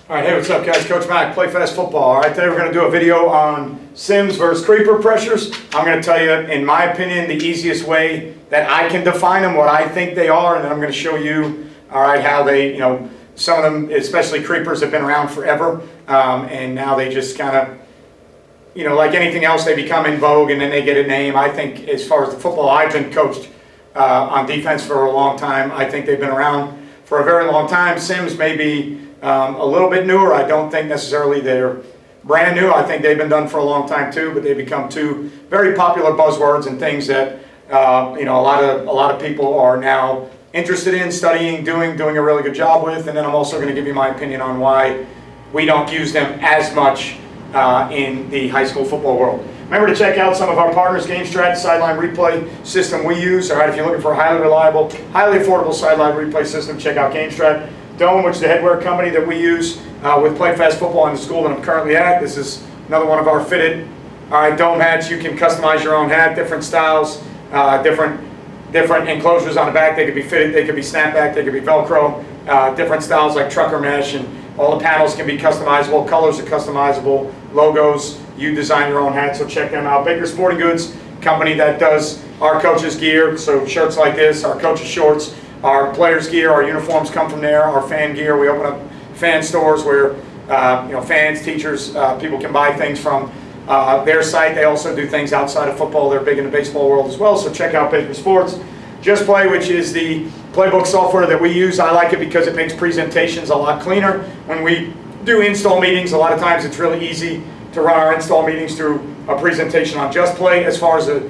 All right, hey, what's up, guys? Coach Mac, Play Fast Football. All right, today we're going to do a video on sims versus creeper pressures. I'm going to tell you, in my opinion, the easiest way that I can define them, what I think they are, and then I'm going to show you, all right, how they, some of them, especially creepers, have been around forever, and now they just kind of, like anything else, they become in vogue and then they get a name. I think, as far as the football, I've been coached on defense for a long time. I think they've been around for a very long time. Sims may be a little bit newer. I don't think necessarily they're brand new. I think they've been done for a long time too, but they become two very popular buzzwords and things that a lot of people are now interested in studying, doing a really good job with. And then I'm also going to give you my opinion on why we don't use them as much in the high school football world. Remember to check out some of our partners, GameStrat, sideline replay system we use. All right, if you're looking for a highly reliable, highly affordable sideline replay system, check out GameStrat. Dome, which is the headwear company that we use with Play Fast Football in the school that I'm currently at. This is another one of our fitted, Dome hats. You can customize your own hat, different styles, different enclosures on the back. They could be fitted, they could be snapback, they could be Velcro, different styles like trucker mesh, and all the panels can be customizable, colors are customizable, logos, you design your own hat, so check them out. Baker Sporting Goods, company that does our coaches' gear, so shirts like this, our coaches' shorts, our players' gear, our uniforms come from there, our fan gear. We open up fan stores where fans, teachers, people can buy things from their site. They also do things outside of football. They're big in the baseball world as well, so check out Baker Sports. JustPlay, which is the playbook software that we use. I like it because it makes presentations a lot cleaner. When we do install meetings, a lot of times it's really easy to run our install meetings through a presentation on JustPlay. As far as a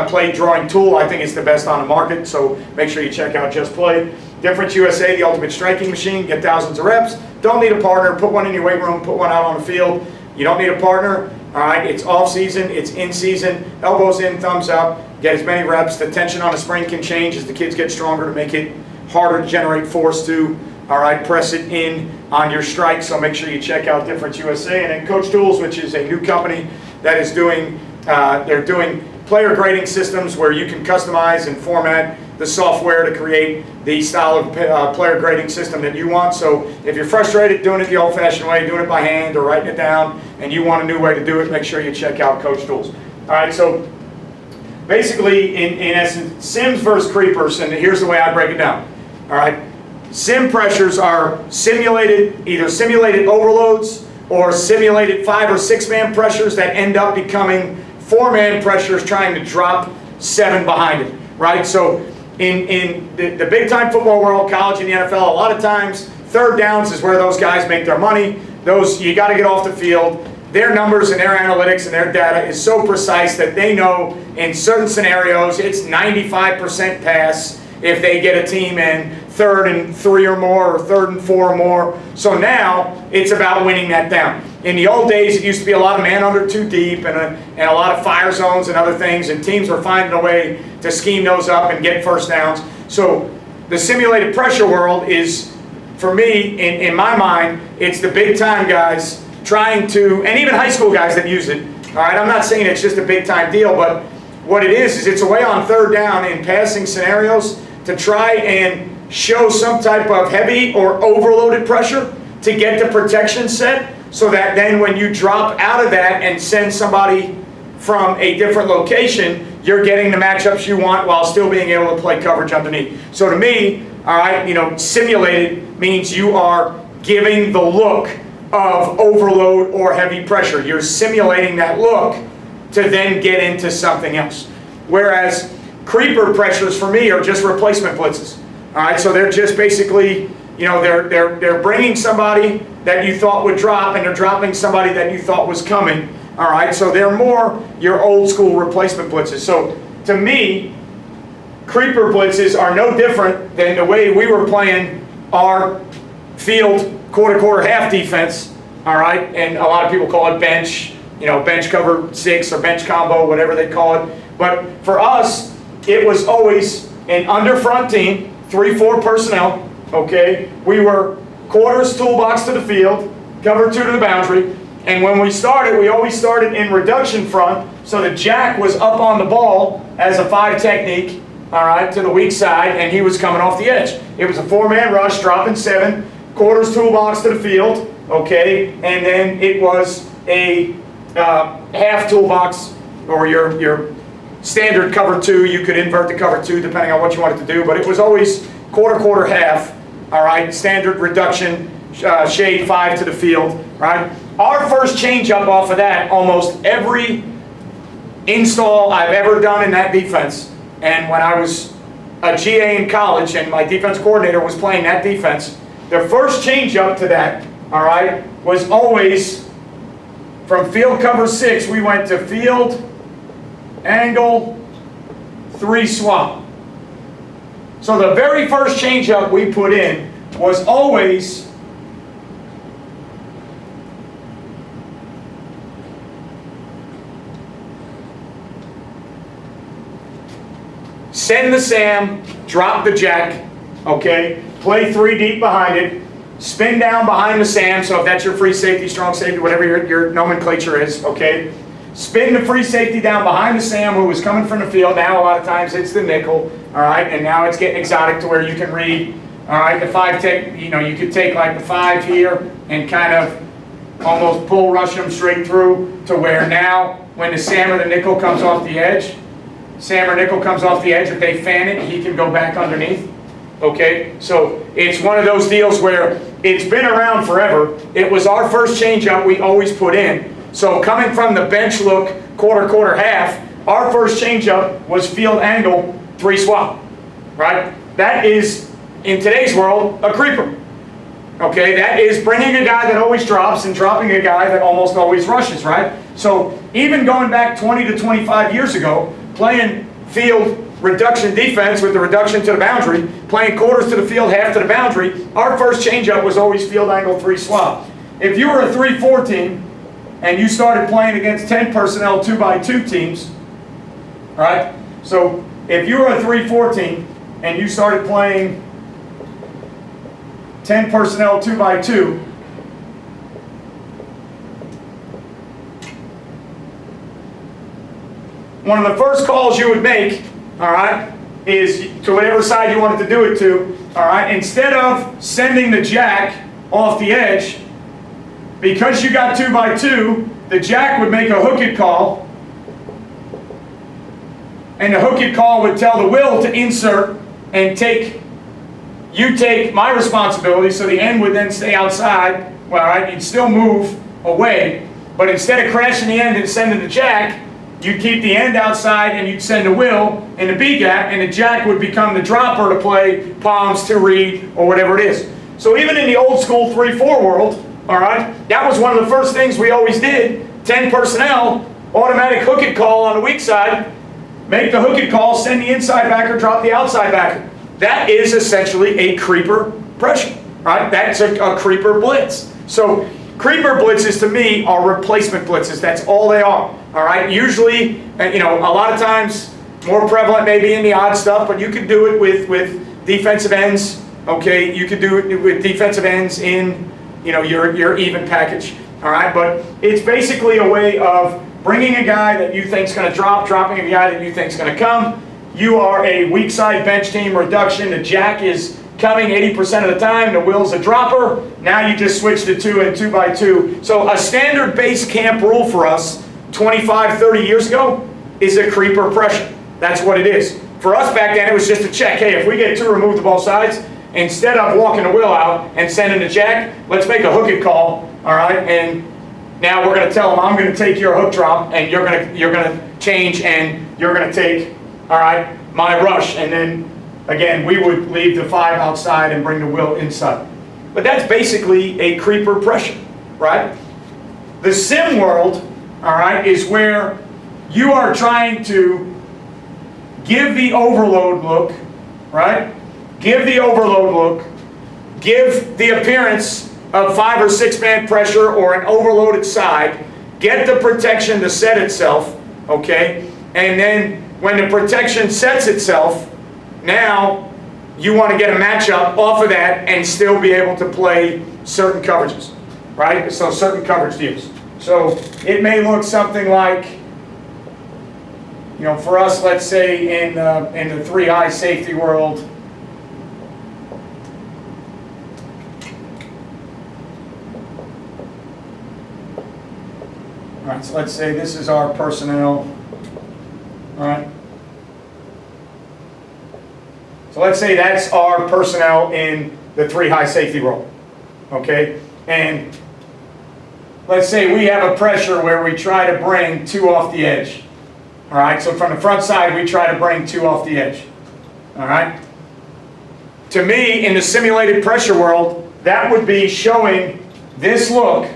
play drawing tool, I think it's the best on the market, so make sure you check out JustPlay. Difference USA, the ultimate striking machine, get thousands of reps. Don't need a partner, put one in your weight room, put one out on the field. You don't need a partner, all right? It's off season, it's in season, elbows in, thumbs up, get as many reps. The tension on the spring can change as the kids get stronger to make it harder to generate force to, all right, press it in on your strike, so make sure you check out Difference USA. And then Coach Tools, which is a new company that is doing they're doing player grading systems where you can customize and format the software to create the style of player grading system that you want. So if you're frustrated doing it the old-fashioned way, doing it by hand or writing it down, and you want a new way to do it, make sure you check out Coach Tools. All right, so basically, in essence, sims versus creepers, and here's the way I break it down. All right, sim pressures are either simulated overloads or simulated 5- or 6-man pressures that end up becoming 4-man pressures trying to drop 7 behind it, right? So in the big-time football world, college and the NFL, a lot of times, third downs is where those guys make their money. You got to get off the field. Their numbers and their analytics and their data is so precise that they know in certain scenarios it's 95% pass if they get a team in 3rd and 3 or more, or 3rd and 4 or more. So now it's about winning that down. In the old days, it used to be a lot of man under 2 deep and a lot of fire zones and other things, and teams were finding a way to scheme those up and get first downs. So the simulated pressure world is, for me, in my mind, it's the big time guys trying to, and even high school guys that use it. All right, I'm not saying it's just a big time deal, but what it is it's a way on 3rd down in passing scenarios to try and show some type of heavy or overloaded pressure to get the protection set, so that then when you drop out of that and send somebody from a different location, you're getting the matchups you want while still being able to play coverage underneath. So to me, all right, simulated means you are giving the look of overload or heavy pressure. You're simulating that look to then get into something else. Whereas creeper pressures for me are just replacement blitzes. All right, so they're just basically, they're bringing somebody that you thought would drop, and they're dropping somebody that you thought was coming. All right, so they're more your old school replacement blitzes. So to me, creeper blitzes are no different than the way we were playing our field quarter half defense. All right, and a lot of people call it bench, bench cover 6 or bench combo, whatever they call it. But for us, it was always an under front team, 3-4 personnel. Okay, we were quarters toolbox to the field, cover 2 to the boundary, and when we started, we always started in reduction front, so the jack was up on the ball as a 5 technique, all right, to the weak side, and he was coming off the edge. It was a 4-man rush, dropping 7, quarters toolbox to the field, okay, and then it was a half toolbox, or your standard cover 2. You could invert the cover 2 depending on what you wanted to do, but it was always quarter, half, all right, standard reduction, shade 5 to the field, right? Our first change up off of that, almost every install I've ever done in that defense, and when I was a GA in college and my defense coordinator was playing that defense, the first change up to that, all right, was always from field cover 6, we went to field angle 3 swap. So the very first change up we put in was always send the Sam, drop the jack, okay, play 3 deep behind it, spin down behind the Sam, so if that's your free safety, strong safety, whatever your nomenclature is, okay, spin the free safety down behind the Sam who was coming from the field. Now a lot of times it's the nickel, all right, and now it's getting exotic to where you can read, all right, the 5 take, you know, you could take like the 5 here and kind of almost bull rush them straight through to where now when the Sam or the nickel comes off the edge, Sam or nickel comes off the edge, if they fan it, he can go back underneath. Okay, so it's one of those deals where it's been around forever. It was our first change up we always put in. So coming from the bench look, quarter, half, our first change up was field angle 3 swap, right? That is, in today's world, a creeper. Okay, that is bringing a guy that always drops and dropping a guy that almost always rushes, right? So even going back 20 to 25 years ago, playing field reduction defense with the reduction to the boundary, playing quarters to the field, half to the boundary, our first changeup was always field angle 3 swap. If you were a 3-4 team and you started playing against 10 personnel 2x2 teams, all right? So if you were a 3-4 team and you started playing 10 personnel 2x2, one of the first calls you would make, all right, is to whatever side you wanted to do it to, all right, instead of sending the jack off the edge, because you got 2x2, the jack would make a hook it call, and the hook it call would tell the will to insert and you take my responsibility, so the end would then stay outside. Well, all right, you'd still move away, but instead of crashing the end and sending the jack, you'd keep the end outside and you'd send the will in the B gap, and the jack would become the dropper to play palms to read or whatever it is. So even in the old school 3-4 world, all right, that was one of the first things we always did. 10 personnel, automatic hook it call on the weak side, make the hook it call, send the inside backer, drop the outside backer. That is essentially a creeper pressure, right? That's a creeper blitz. So creeper blitzes to me are replacement blitzes. That's all they are, all right? Usually, you know, a lot of times more prevalent maybe in the odd stuff, but you could do it with defensive ends, okay? You could do it with defensive ends in, you know, your even package, all right? But it's basically a way of bringing a guy that you think's going to drop, dropping a guy that you think's going to come. You are a weak side bench team reduction. The jack is coming 80% of the time. The will's a dropper. Now you just switch to 2 and 2x2. So a standard base camp rule for us 25, 30 years ago is a creeper pressure. That's what it is. For us back then, it was just a check. Hey, if we get 2 removed to both sides, instead of walking the will out and sending the jack, let's make a hook it call, all right? And now we're going to tell them, I'm going to take your hook drop, and you're going to change, and you're going to take, all right, my rush. And then, again, we would leave the 5 outside and bring the will inside. But that's basically a creeper pressure, right? The sim world, all right, is where you are trying to give the overload look, right? Give the overload look, give the appearance of 5 or 6 man pressure or an overloaded side, get the protection to set itself, okay? And then when the protection sets itself, now you want to get a matchup off of that and still be able to play certain coverages, right? So certain coverage deals. So it may look something like, you know, for us, let's say in the 3-eye safety world, right, so let's say this is our personnel. All right. So let's say that's our personnel in the 3 high safety role. Okay? And let's say we have a pressure where we try to bring 2 off the edge. All right? So from the front side, we try to bring 2 off the edge. All right? To me, in the simulated pressure world, that would be showing this look,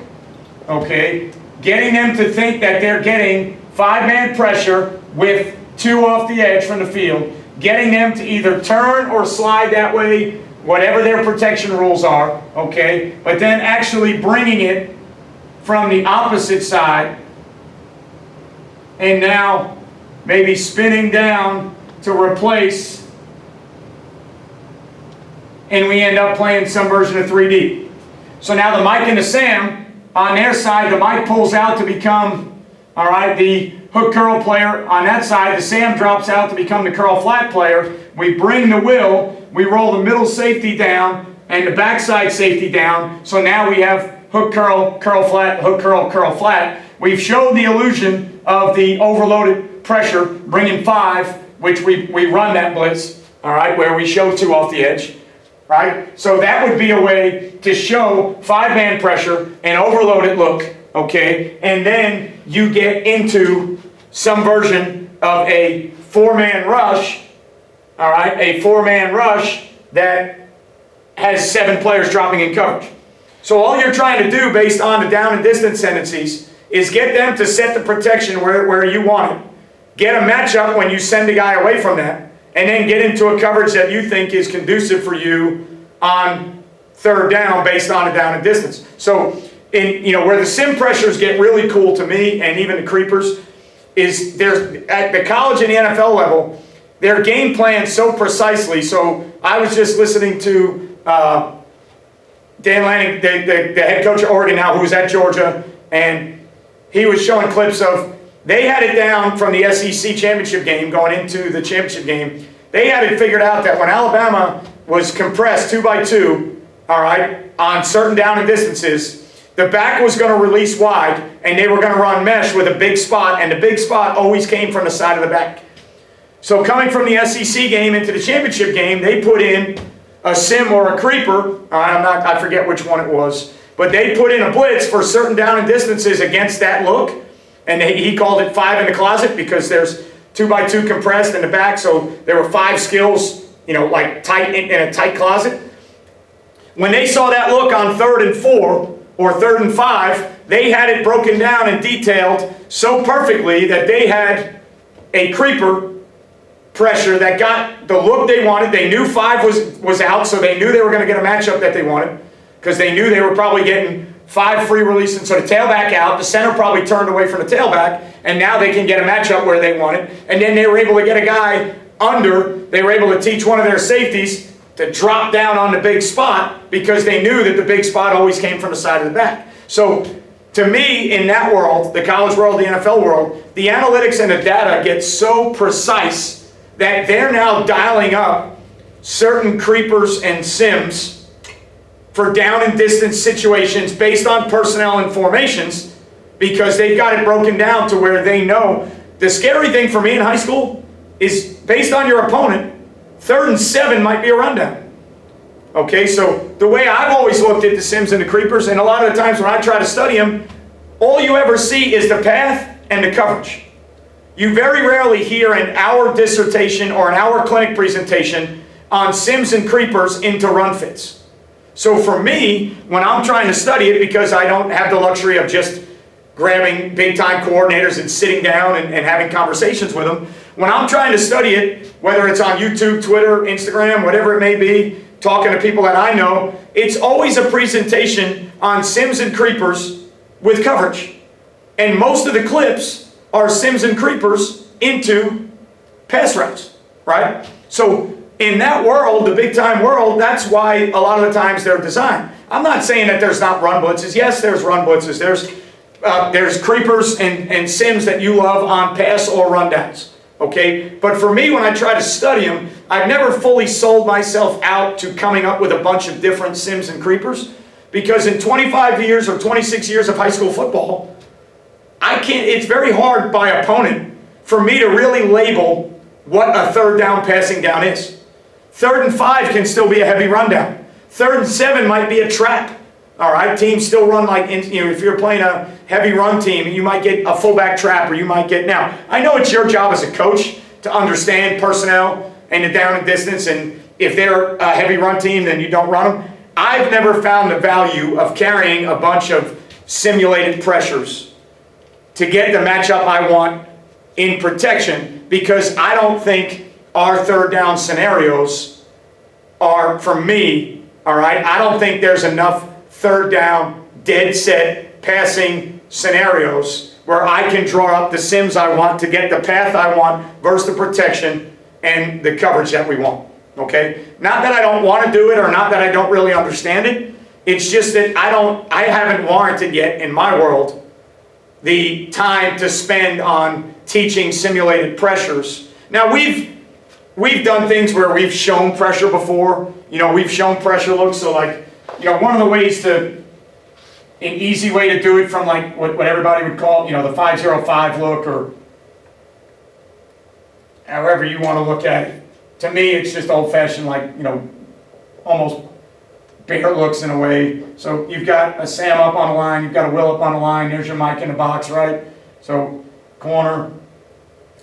okay, getting them to think that they're getting 5-man pressure with 2 off the edge from the field, getting them to either turn or slide that way, whatever their protection rules are, okay, but then actually bringing it from the opposite side and now maybe spinning down to replace, and we end up playing some version of 3D. So now the Mike and the Sam, on their side, the Mike pulls out to become, all right, the hook curl player. On that side, the Sam drops out to become the curl flat player. We bring the Will, we roll the middle safety down and the backside safety down. So now we have hook curl, curl flat, hook curl, curl flat. We've showed the illusion of the overloaded pressure, bringing 5, which we run that blitz, all right, where we show 2 off the edge. Right? So that would be a way to show 5-man pressure and overloaded look, okay? And then you get into some version of a 4-man rush, all right? A 4-man rush that has 7 players dropping in coverage. So all you're trying to do based on the down and distance tendencies is get them to set the protection where you want it. Get a matchup when you send a guy away from that. And then get into a coverage that you think is conducive for you on 3rd down based on a down and distance. So, where the sim pressures get really cool to me, and even the creepers, is there's at the college and the NFL level, their game plan so precisely. So I was just listening to Dan Lanning, the head coach of Oregon now, who's at Georgia, and he was showing clips of. They had it down from the SEC championship game, going into the championship game. They had it figured out that when Alabama was compressed 2 by 2, all right, on certain down and distances, the back was going to release wide, and they were going to run mesh with a big spot, and the big spot always came from the side of the back. So coming from the SEC game into the championship game, they put in a sim or a creeper. I forget which one it was, but they put in a blitz for certain down and distances against that look. And he called it 5 in the closet because there's 2 by 2 compressed in the back, so there were 5 skills, like tight in a tight closet. When they saw that look on 3rd and 4 or 3rd and 5, they had it broken down and detailed so perfectly that they had a creeper pressure that got the look they wanted. They knew 5 was out, so they knew they were going to get a matchup that they wanted because they knew they were probably getting 5 free release, and so the tailback out, the center probably turned away from the tailback, and now they can get a matchup where they want it. And then they were able to get a guy under, they were able to teach one of their safeties to drop down on the big spot because they knew that the big spot always came from the side of the back. So to me, in that world, the college world, the NFL world, the analytics and the data get so precise that they're now dialing up certain creepers and sims for down and distance situations based on personnel and formations because they've got it broken down to where they know. The scary thing for me in high school is based on your opponent, 3rd and 7 might be a rundown. Okay, so the way I've always looked at the sims and the creepers, and a lot of the times when I try to study them, all you ever see is the path and the coverage. You very rarely hear an hour dissertation or an hour clinic presentation on sims and creepers into run fits. So for me, when I'm trying to study it, because I don't have the luxury of just grabbing big-time coordinators and sitting down and having conversations with them, when I'm trying to study it, whether it's on YouTube, Twitter, Instagram, whatever it may be, talking to people that I know, it's always a presentation on sims and creepers with coverage. And most of the clips are sims and creepers into pass routes, right? So in that world, the big-time world, that's why a lot of the times they're designed. I'm not saying that there's not run blitzes. Yes, there's run blitzes. There's creepers and sims that you love on pass or rundowns. Okay? But for me, when I try to study them, I've never fully sold myself out to coming up with a bunch of different sims and creepers because in 25 years or 26 years of high school football, it's very hard by opponent for me to really label what a third down passing down is. 3rd and 5 can still be a heavy rundown. 3rd and 7 might be a trap. All right, teams still run like, if you're playing a heavy run team, you might get a fullback trap, or you might get, now, I know it's your job as a coach to understand personnel and the down and distance, and if they're a heavy run team, then you don't run them. I've never found the value of carrying a bunch of simulated pressures to get the matchup I want in protection, because I don't think our 3rd down scenarios are, for me, all right, I don't think there's enough 3rd down, dead set passing scenarios where I can draw up the sims I want to get the path I want versus the protection and the coverage that we want. Okay? Not that I don't want to do it, or not that I don't really understand it. It's just that I haven't warranted yet in my world the time to spend on teaching simulated pressures. Now we've done things where we've shown pressure before. We've shown pressure looks, so like, one of the ways an easy way to do it from like what everybody would call, the 505 look, or however you want to look at it. To me, it's just old-fashioned, like, almost bear looks in a way. So you've got a Sam up on the line, you've got a Will up on the line, there's your Mike in the box, right? So corner,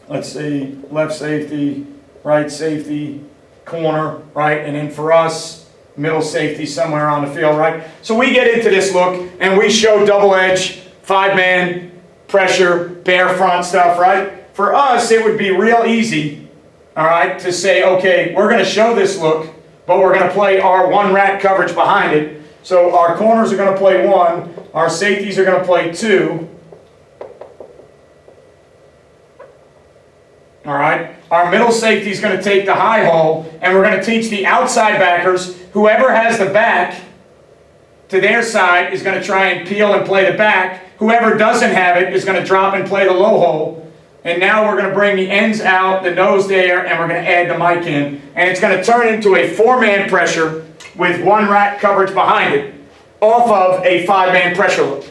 let's see, left safety, right safety, corner, right? And then for us, middle safety somewhere on the field, right? So we get into this look, and we show double edge, 5-man, pressure, bear front stuff, right? For us, it would be real easy, all right, to say, okay, we're going to show this look, but we're going to play our 1-rat coverage behind it. So our corners are going to play 1, our safeties are going to play 2, all right? Our middle safety is going to take the high hole, and we're going to teach the outside backers, whoever has the back to their side is going to try and peel and play the back. Whoever doesn't have it is going to drop and play the low hole. And now we're going to bring the ends out, the nose there, and we're going to add the mic in. And it's going to turn into a 4-man pressure with 1-rat coverage behind it off of a 5-man pressure look.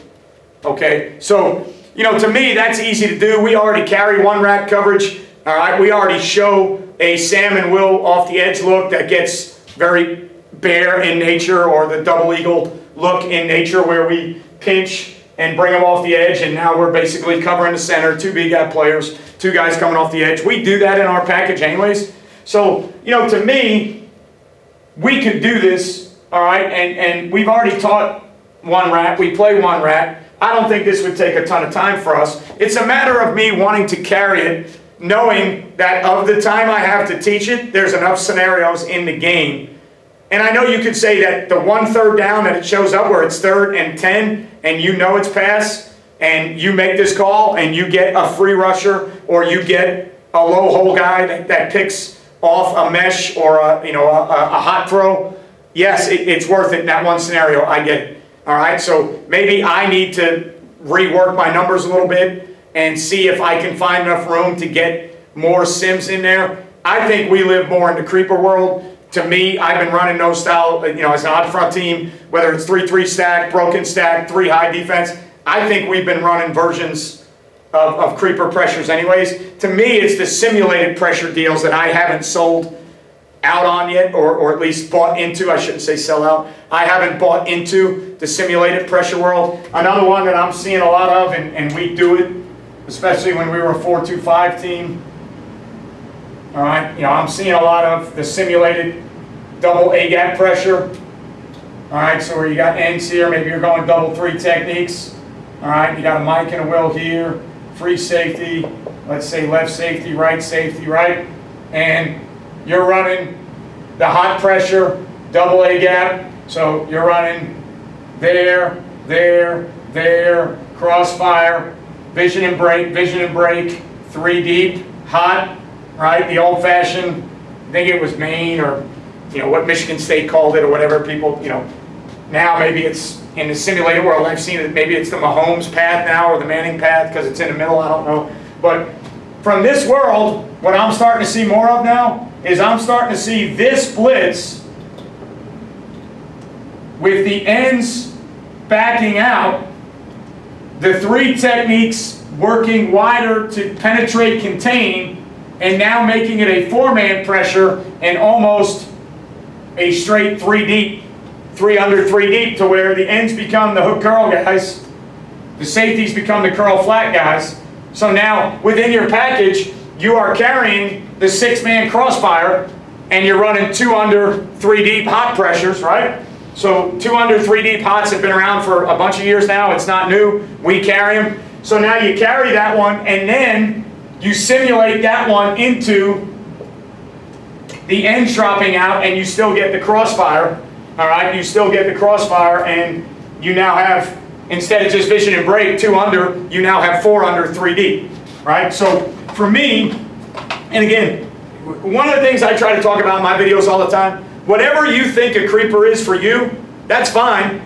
Okay? So, to me, that's easy to do. We already carry 1-rat coverage. All right? We already show a Sam and Will off the edge look that gets very bear in nature, or the double eagle look in nature, where we pinch and bring them off the edge, and now we're basically covering the center, 2 big guy players, 2 guys coming off the edge. We do that in our package anyways. So, to me, we could do this, all right, and we've already taught 1-rat. We play 1-rat. I don't think this would take a ton of time for us. It's a matter of me wanting to carry it, knowing that of the time I have to teach it, there's enough scenarios in the game. And I know you could say that the 1 3rd down that it shows up where it's 3rd and 10, and it's pass, and you make this call, and you get a free rusher, or you get a low hole guy that picks off a mesh or a hot throw. Yes, it's worth it in that one scenario. I get it. All right, so maybe I need to rework my numbers a little bit and see if I can find enough room to get more sims in there. I think we live more in the creeper world. To me, I've been running no style, as an odd front team, whether it's 3-3 stack, broken stack, 3 high defense. I think we've been running versions of creeper pressures anyways. To me, it's the simulated pressure deals that I haven't sold out on yet, or at least bought into. I shouldn't say sell out. I haven't bought into the simulated pressure world. Another one that I'm seeing a lot of, and we do it, especially when we were a 4-2-5 team. All right, I'm seeing a lot of the simulated double A-gap pressure. All right, so where you got ends here, maybe you're going double 3 techniques. All right, you got a Mike and a Will here, free safety, let's say left safety, right? And you're running the hot pressure, double A-gap. So you're running there, crossfire, vision and break, 3 deep, hot. Right, the old-fashioned, I think it was Maine, or what Michigan State called it, or whatever people, now maybe it's in the simulated world. I've seen it. Maybe it's the Mahomes path now, or the Manning path, because it's in the middle. I don't know. But from this world, what I'm starting to see more of now is I'm starting to see this blitz with the ends backing out, the three techniques, working wider to penetrate, contain, and now making it a four-man pressure and almost a straight three deep, three under, three deep, to where the ends become the hook curl guys, the safeties become the curl flat guys. So now within your package, you are carrying the six-man crossfire, and you're running two under, three deep hot pressures, right? So two under, three deep hots have been around for a bunch of years now. It's not new. We carry them. So now you carry that one, and then you simulate that one into the ends dropping out, and you still get the crossfire. All right, you still get the crossfire, and you now have, instead of just vision and break, two under, you now have four under, three deep, right? So for me, and again, one of the things I try to talk about in my videos all the time, whatever you think a creeper is for you, that's fine.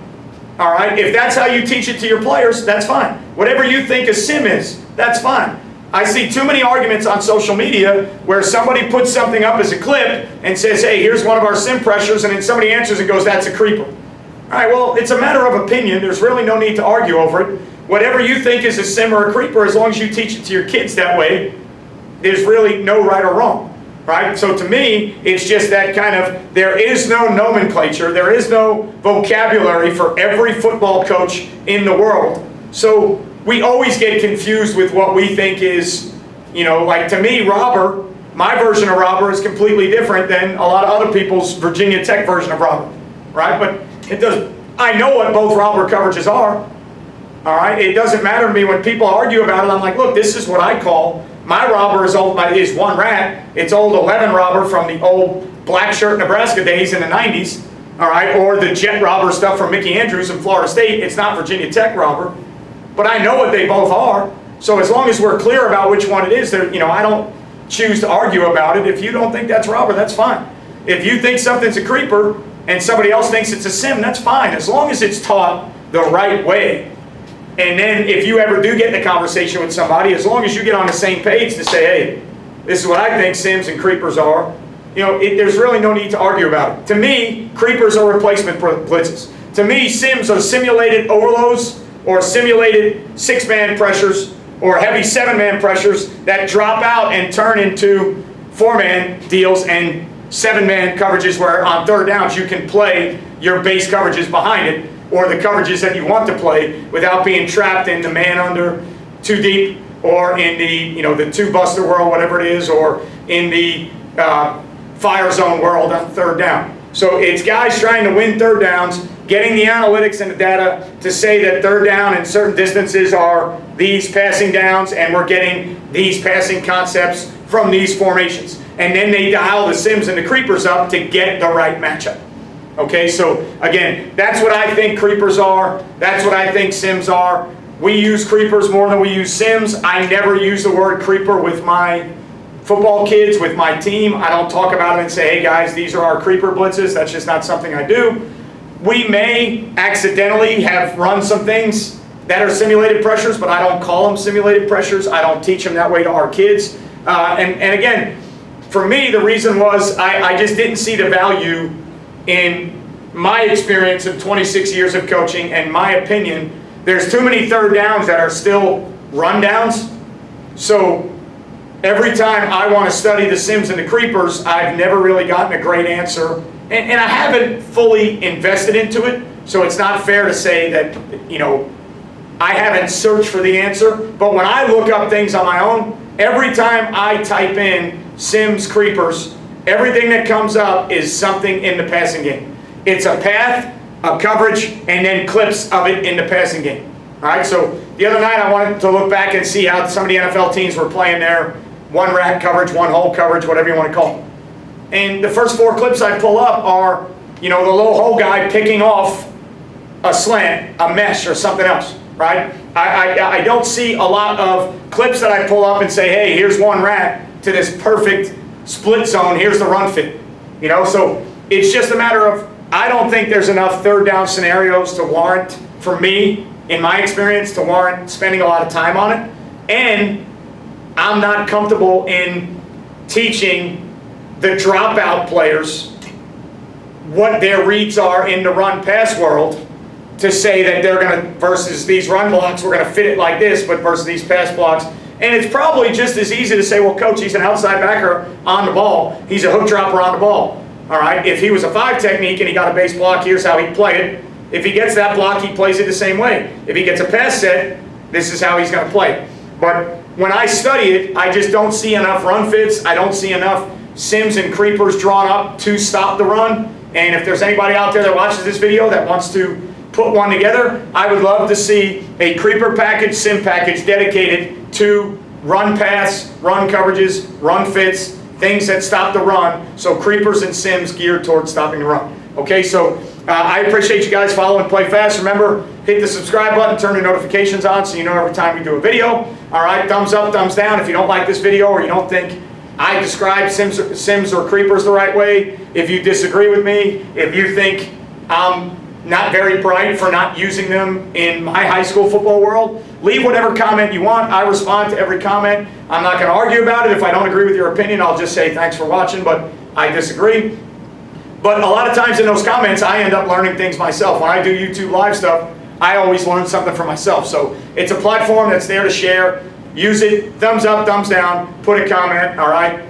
All right, if that's how you teach it to your players, that's fine. Whatever you think a sim is, that's fine. I see too many arguments on social media where somebody puts something up as a clip and says, hey, here's one of our sim pressures, and then somebody answers and goes, that's a creeper. All right, well, it's a matter of opinion. There's really no need to argue over it. Whatever you think is a sim or a creeper, as long as you teach it to your kids that way, there's really no right or wrong. Right? So to me, it's just that kind of, there is no nomenclature, there is no vocabulary for every football coach in the world. So we always get confused with what we think is, you know, like to me, robber, my version of robber is completely different than a lot of other people's Virginia Tech version of robber. Right? But it doesn't, I know what both robber coverages are. All right? It doesn't matter to me when people argue about it. I'm like, look, this is what I call, my robber is one rat. It's old 11 robber from the old black shirt Nebraska days in the 90s, all right, or the jet robber stuff from Mickey Andrews in Florida State. It's not Virginia Tech robber, but I know what they both are. So as long as we're clear about which one it is, you know, I don't choose to argue about it. If you don't think that's robber, that's fine. If you think something's a creeper and somebody else thinks it's a sim, that's fine, as long as it's taught the right way. And then if you ever do get in a conversation with somebody, as long as you get on the same page to say, hey, this is what I think sims and creepers are, you know, there's really no need to argue about it. To me, creepers are replacement blitzes. To me, sims are simulated overloads or simulated six-man pressures or heavy seven-man pressures that drop out and turn into four-man deals and seven-man coverages where on third downs you can play your base coverages behind it, or the coverages that you want to play without being trapped in the man under, too deep, or in the, you know, the two buster world, whatever it is, or in the fire zone world on third down. So it's guys trying to win third downs, getting the analytics and the data to say that third down in certain distances are these passing downs, and we're getting these passing concepts from these formations. And then they dial the sims and the creepers up to get the right matchup. Okay, so again, that's what I think creepers are. That's what I think sims are. We use creepers more than we use sims. I never use the word creeper with my football kids, with my team. I don't talk about it and say, hey guys, these are our creeper blitzes. That's just not something I do. We may accidentally have run some things that are simulated pressures, but I don't call them simulated pressures. I don't teach them that way to our kids. And again, for me, the reason was I just didn't see the value in my experience of 26 years of coaching, and my opinion, there's too many third downs that are still run downs. So every time I want to study the sims and the creepers, I've never really gotten a great answer. And I haven't fully invested into it, so it's not fair to say that, you know, I haven't searched for the answer. But when I look up things on my own, every time I type in sims, creepers, everything that comes up is something in the passing game. It's a path, a coverage, and then clips of it in the passing game. All right, so the other night I wanted to look back and see how some of the NFL teams were playing their one rat coverage, one hole coverage, whatever you want to call it. And the first four clips I pull up are, you know, the low hole guy picking off a slant, a mesh, or something else, right? I don't see a lot of clips that I pull up and say, hey, here's one rat to this perfect split zone, here's the run fit. You know, so it's just a matter of, I don't think there's enough third down scenarios to warrant, for me, in my experience, to warrant spending a lot of time on it. And I'm not comfortable in teaching the dropout players what their reads are in the run pass world to say that they're going to, versus these run blocks, we're going to fit it like this, but versus these pass blocks. And it's probably just as easy to say, well, coach, he's an outside backer on the ball. He's a hook dropper on the ball. All right, if he was a 5 technique and he got a base block, here's how he'd play it. If he gets that block, he plays it the same way. If he gets a pass set, this is how he's going to play it. But when I study it, I just don't see enough run fits. I don't see enough sims and creepers drawn up to stop the run. And if there's anybody out there that watches this video that wants to put one together, I would love to see a creeper package, sim package dedicated to run pass, run coverages, run fits, things that stop the run. So creepers and sims geared towards stopping the run. Okay, so I appreciate you guys following Play Fast. Remember, hit the subscribe button, turn the notifications on so you know every time we do a video. All right, thumbs up, thumbs down if you don't like this video or you don't think I describe sims or creepers the right way. If you disagree with me, if you think I'm not very bright for not using them in my high school football world, leave whatever comment you want. I respond to every comment. I'm not going to argue about it. If I don't agree with your opinion, I'll just say thanks for watching, but I disagree. But a lot of times in those comments, I end up learning things myself. When I do YouTube live stuff, I always learn something for myself. So it's a platform that's there to share. Use it. Thumbs up, thumbs down. Put a comment, all right?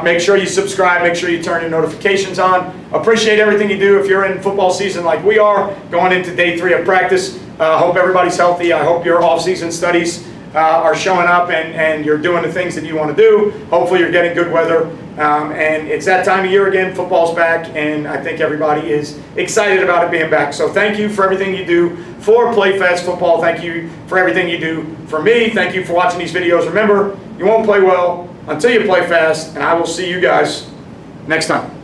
Make sure you subscribe. Make sure you turn your notifications on. Appreciate everything you do. If you're in football season like we are, going into day 3 of practice, hope everybody's healthy. I hope your off-season studies are showing up and you're doing the things that you want to do. Hopefully you're getting good weather. And it's that time of year again. Football's back, and I think everybody is excited about it being back. So thank you for everything you do for Play Fast Football. Thank you for everything you do for me. Thank you for watching these videos. Remember, you won't play well until you play fast, and I will see you guys next time.